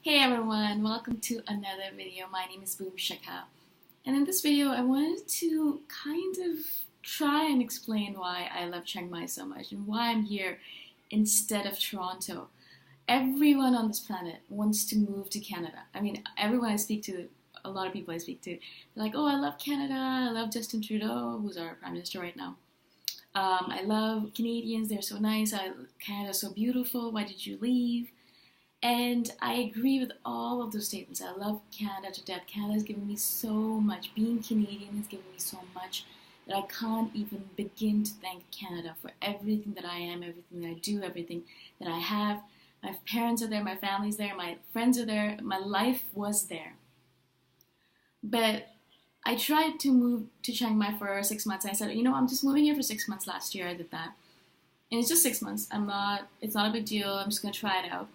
Hey everyone, welcome to another video. My name is Boom Shaka, and in this video I wanted to kind of try and explain why I love Chiang Mai so much and why I'm here instead of Toronto. Everyone on this planet wants to move to Canada. I mean, everyone I speak to, a lot of people I speak to, they're like, oh, I love Canada, I love Justin Trudeau, who's our Prime Minister right now. I love Canadians, they're so nice, Canada's so beautiful, why did you leave? And I agree with all of those statements. I love Canada to death. Canada has given me so much. Being Canadian has given me so much that I can't even begin to thank Canada for everything that I am, everything that I do, everything that I have. My parents are there, my family's there, my friends are there, my life was there. But I tried to move to Chiang Mai for 6 months. I said, I'm just moving here for 6 months. Last year I did that. And it's just 6 months. It's not a big deal. I'm just going to try it out.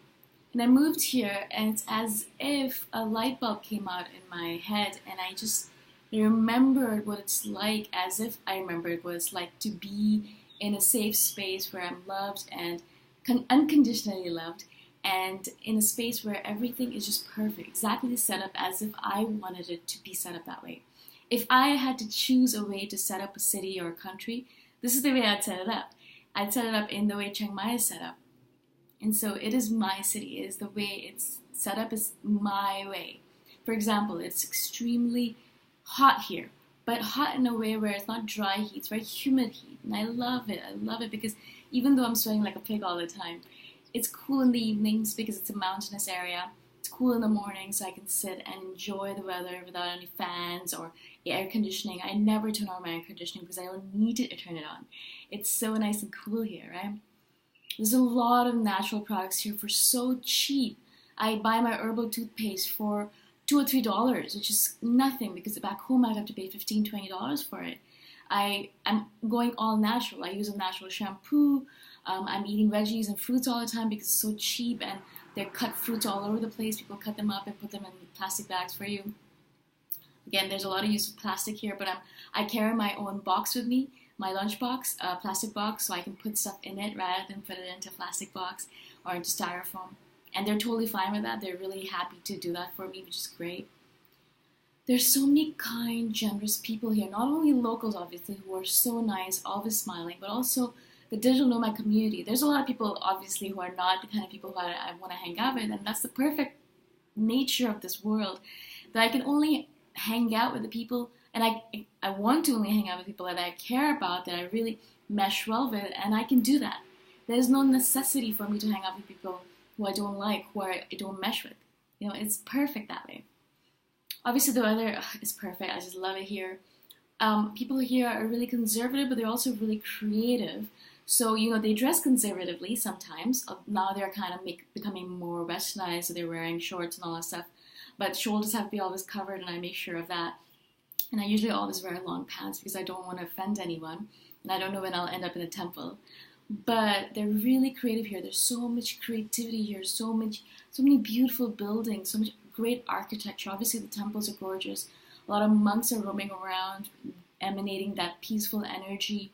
And I moved here, and it's as if a light bulb came out in my head, and I remembered what it's like, as if I remembered what it's like to be in a safe space where I'm loved and unconditionally loved, and in a space where everything is just perfect, exactly set up as if I wanted it to be set up that way. If I had to choose a way to set up a city or a country, this is the way I'd set it up. I'd set it up in the way Chiang Mai is set up. And so it is my city. It is the way it's set up is my way. For example, it's extremely hot here, but hot in a way where it's not dry heat, it's very humid heat. And I love it. I love it because even though I'm sweating like a pig all the time, it's cool in the evenings because it's a mountainous area. It's cool in the morning so I can sit and enjoy the weather without any fans or air conditioning. I never turn on my air conditioning because I don't need to turn it on. It's so nice and cool here, right? There's a lot of natural products here for so cheap. I buy my herbal toothpaste for $2 or $3, which is nothing because back home I'd have to pay $15, $20 for it. I'm going all natural. I use a natural shampoo. I'm eating veggies and fruits all the time because it's so cheap and they're cut fruits all over the place. People cut them up and put them in plastic bags for you. Again, there's a lot of use of plastic here, but I carry my own box with me. My lunch box, a plastic box, so I can put stuff in it rather than put it into a plastic box or into styrofoam. And they're totally fine with that. They're really happy to do that for me, which is great. There's so many kind, generous people here. Not only locals, obviously, who are so nice, always smiling, but also the digital nomad community. There's a lot of people, obviously, who are not the kind of people who I want to hang out with, and that's the perfect nature of this world, that I can only hang out with the people, and I want to only hang out with people that I care about, that I really mesh well with, and I can do that. There's no necessity for me to hang out with people who I don't like, who I don't mesh with. It's perfect that way. Obviously, the weather is perfect. I just love it here. People here are really conservative, but they're also really creative. So, they dress conservatively sometimes. Now they're kind of becoming more westernized, so they're wearing shorts and all that stuff. But shoulders have to be always covered, and I make sure of that. And I usually always wear long pants because I don't want to offend anyone. And I don't know when I'll end up in a temple. But they're really creative here. There's so much creativity here, so many beautiful buildings, so much great architecture. Obviously the temples are gorgeous. A lot of monks are roaming around, emanating that peaceful energy.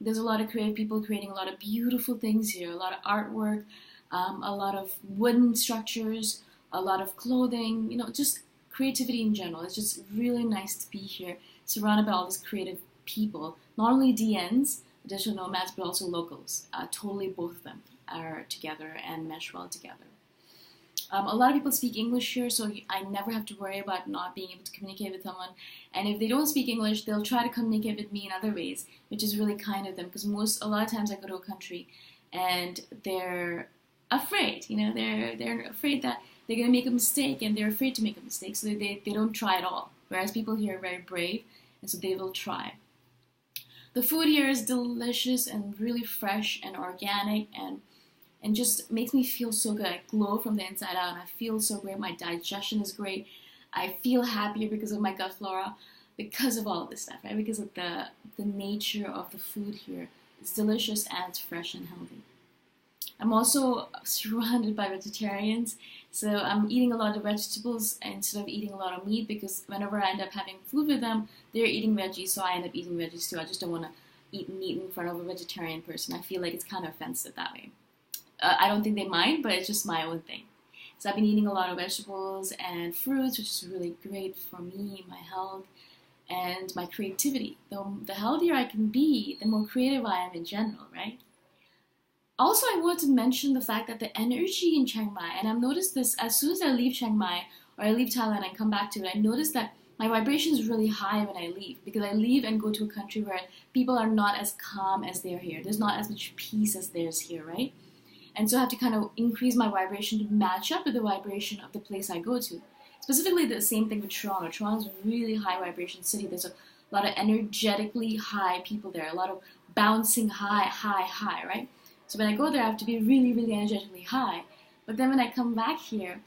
There's a lot of creative people creating a lot of beautiful things here. A lot of artwork, a lot of wooden structures, a lot of clothing, just creativity in general. It's just really nice to be here, surrounded by all these creative people. Not only DNs, digital nomads, but also locals. Totally both of them are together and mesh well together. A lot of people speak English here, so I never have to worry about not being able to communicate with someone. And if they don't speak English, they'll try to communicate with me in other ways, which is really kind of them, because a lot of times I go to a country and they're afraid. They're afraid that they're going to make a mistake, and they're afraid to make a mistake, so they don't try at all. Whereas people here are very brave, and so they will try. The food here is delicious and really fresh and organic and just makes me feel so good. I glow from the inside out, and I feel so great. My digestion is great. I feel happier because of my gut flora, because of all of this stuff, right? Because of the nature of the food here. It's delicious and it's fresh and healthy. I'm also surrounded by vegetarians, so I'm eating a lot of vegetables instead of eating a lot of meat, because whenever I end up having food with them, they're eating veggies, so I end up eating veggies too. I just don't want to eat meat in front of a vegetarian person. I feel like it's kind of offensive that way. I don't think they mind, but it's just my own thing. So I've been eating a lot of vegetables and fruits, which is really great for me, my health, and my creativity. The healthier I can be, the more creative I am in general, right? Also, I want to mention the fact that the energy in Chiang Mai, and I've noticed this as soon as I leave Chiang Mai or I leave Thailand and come back to it, I notice that my vibration is really high when I leave, because I leave and go to a country where people are not as calm as they're here. There's not as much peace as there's here, right? And so I have to kind of increase my vibration to match up with the vibration of the place I go to. Specifically, the same thing with Toronto. Toronto's a really high vibration city. There's a lot of energetically high people there, a lot of bouncing high, right? So when I go there, I have to be really, really energetically high. But then when I come back here,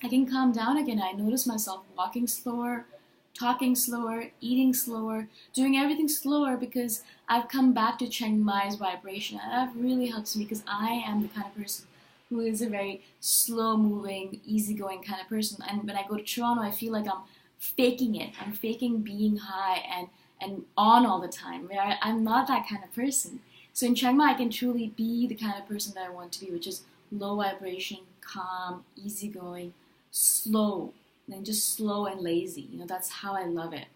I can calm down again. I notice myself walking slower, talking slower, eating slower, doing everything slower, because I've come back to Chiang Mai's vibration. And that really helps me, because I am the kind of person who is a very slow-moving, easygoing kind of person. And when I go to Toronto, I feel like I'm faking it. I'm faking being high and on all the time. I'm not that kind of person. So in Chiang Mai, I can truly be the kind of person that I want to be, which is low vibration, calm, easygoing, slow, and just slow and lazy. That's how I love it.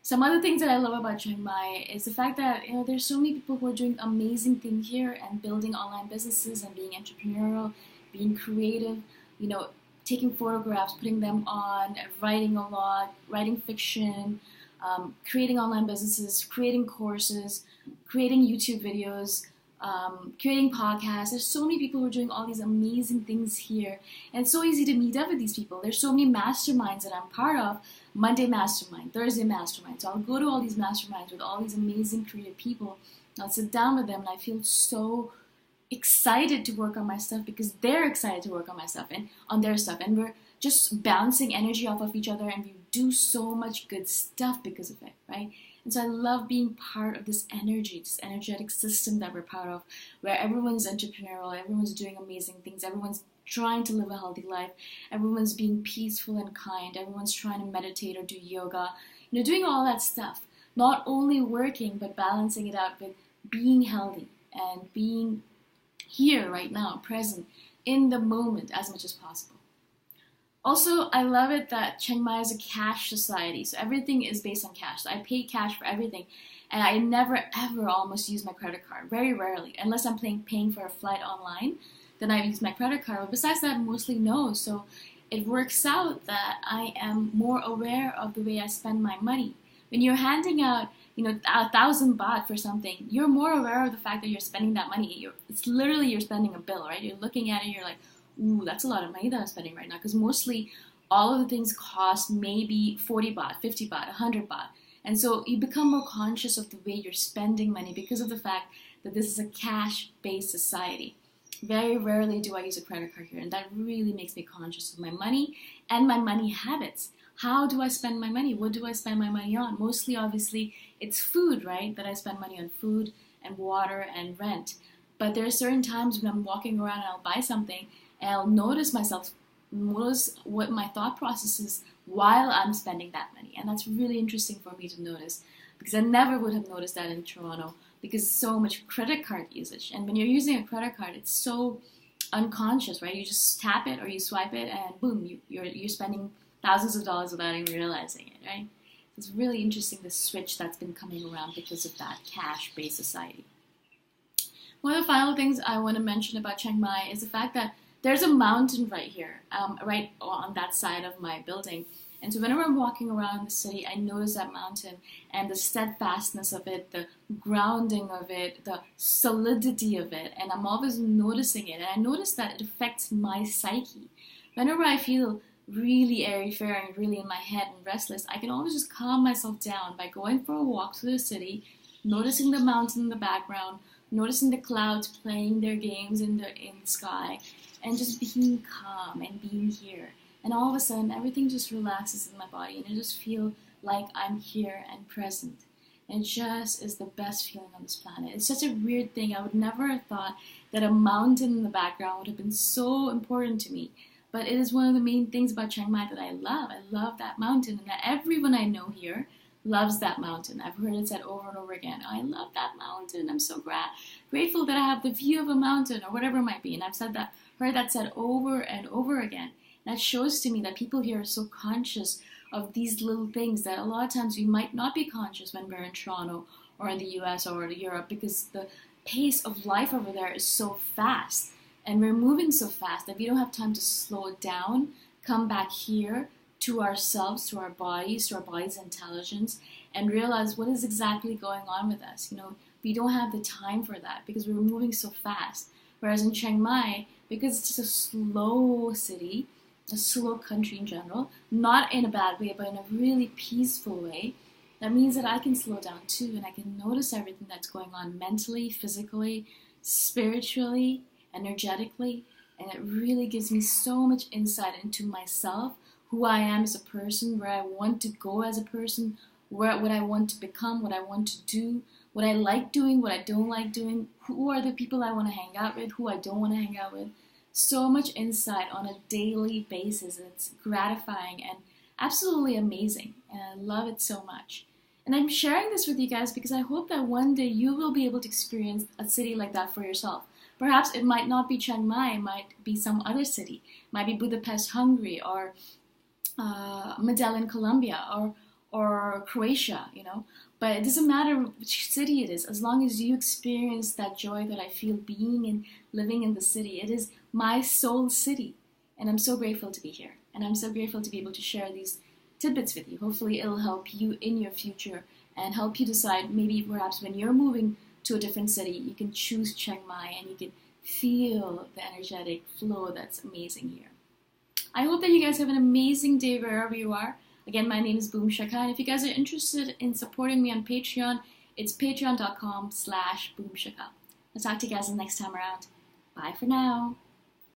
Some other things that I love about Chiang Mai is the fact that there's so many people who are doing amazing things here and building online businesses and being entrepreneurial, being creative, taking photographs, putting them on, writing a lot, writing fiction, creating online businesses, creating courses, creating YouTube videos, creating podcasts. There's so many people who are doing all these amazing things here, and it's so easy to meet up with these people. There's so many masterminds that I'm part of. Monday mastermind, Thursday mastermind. So I'll go to all these masterminds with all these amazing creative people. I'll sit down with them, and I feel so excited to work on my stuff, because they're excited to work on my stuff and on their stuff, and we're just bouncing energy off of each other, and we do so much good stuff because of it, right? And so I love being part of this energy, this energetic system that we're part of, where everyone's entrepreneurial, everyone's doing amazing things, everyone's trying to live a healthy life, everyone's being peaceful and kind, everyone's trying to meditate or do yoga, doing all that stuff. Not only working, but balancing it out with being healthy and being here right now, present, in the moment as much as possible. Also, I love it that Chiang Mai is a cash society, so everything is based on cash. So I pay cash for everything, and I never ever almost use my credit card, very rarely, unless I'm paying for a flight online, then I use my credit card. But besides that, mostly no. So it works out that I am more aware of the way I spend my money. When you're handing out, 1,000 baht for something, you're more aware of the fact that you're spending that money. It's literally you're spending a bill, right? You're looking at it, you're like, ooh, that's a lot of money that I'm spending right now, because mostly all of the things cost maybe 40 baht, 50 baht, 100 baht. And so you become more conscious of the way you're spending money because of the fact that this is a cash-based society. Very rarely do I use a credit card here, and that really makes me conscious of my money and my money habits. How do I spend my money? What do I spend my money on? Mostly, obviously, it's food, right? That I spend money on food and water and rent. But there are certain times when I'm walking around and I'll buy something, and I'll notice what my thought process is while I'm spending that money. And that's really interesting for me to notice, because I never would have noticed that in Toronto, because so much credit card usage. And when you're using a credit card, it's so unconscious, right? You just tap it or you swipe it, and boom, you're spending thousands of dollars without even realizing it, right? It's really interesting, the switch that's been coming around because of that cash-based society. One of the final things I want to mention about Chiang Mai is the fact that there's a mountain right here, right on that side of my building. And so whenever I'm walking around the city, I notice that mountain and the steadfastness of it, the grounding of it, the solidity of it. And I'm always noticing it. And I notice that it affects my psyche. Whenever I feel really airy-fairy and really in my head and restless, I can always just calm myself down by going for a walk through the city, noticing the mountain in the background, noticing the clouds playing their games in the sky, and just being calm and being here. And all of a sudden, everything just relaxes in my body, and I just feel like I'm here and present. And it just is the best feeling on this planet. It's such a weird thing. I would never have thought that a mountain in the background would have been so important to me. But it is one of the main things about Chiang Mai that I love. I love that mountain, and that everyone I know here loves that mountain. I've heard it said over and over again, I love that mountain. I'm so grateful that I have the view of a mountain, or whatever it might be. And I've said that heard that said over and over again. That shows to me that people here are so conscious of these little things that a lot of times we might not be conscious when we're in Toronto or in the US or in Europe, because the pace of life over there is so fast and we're moving so fast that we don't have time to slow down, come back here to ourselves, to our body's intelligence, and realize what is exactly going on with us. We don't have the time for that because we're moving so fast. Whereas in Chiang Mai, because it's just a slow city, a slow country in general, not in a bad way, but in a really peaceful way, that means that I can slow down too, and I can notice everything that's going on mentally, physically, spiritually, energetically, and it really gives me so much insight into myself, who I am as a person, where I want to go as a person, what I want to become, what I want to do, what I like doing, what I don't like doing, who are the people I want to hang out with, who I don't want to hang out with. So much insight on a daily basis. It's gratifying and absolutely amazing, and I love it so much. And I'm sharing this with you guys because I hope that one day you will be able to experience a city like that for yourself. Perhaps it might not be Chiang Mai, it might be some other city. It might be Budapest, Hungary, or Medellin, Colombia, or Croatia, But it doesn't matter which city it is, as long as you experience that joy that I feel being and living in the city. It is my soul city, and I'm so grateful to be here. And I'm so grateful to be able to share these tidbits with you. Hopefully it'll help you in your future and help you decide, maybe perhaps when you're moving to a different city, you can choose Chiang Mai and you can feel the energetic flow that's amazing here. I hope that you guys have an amazing day wherever you are. Again, my name is Boom Shaka, and if you guys are interested in supporting me on Patreon, it's patreon.com/boomshaka. I'll talk to you guys the next time around. Bye for now.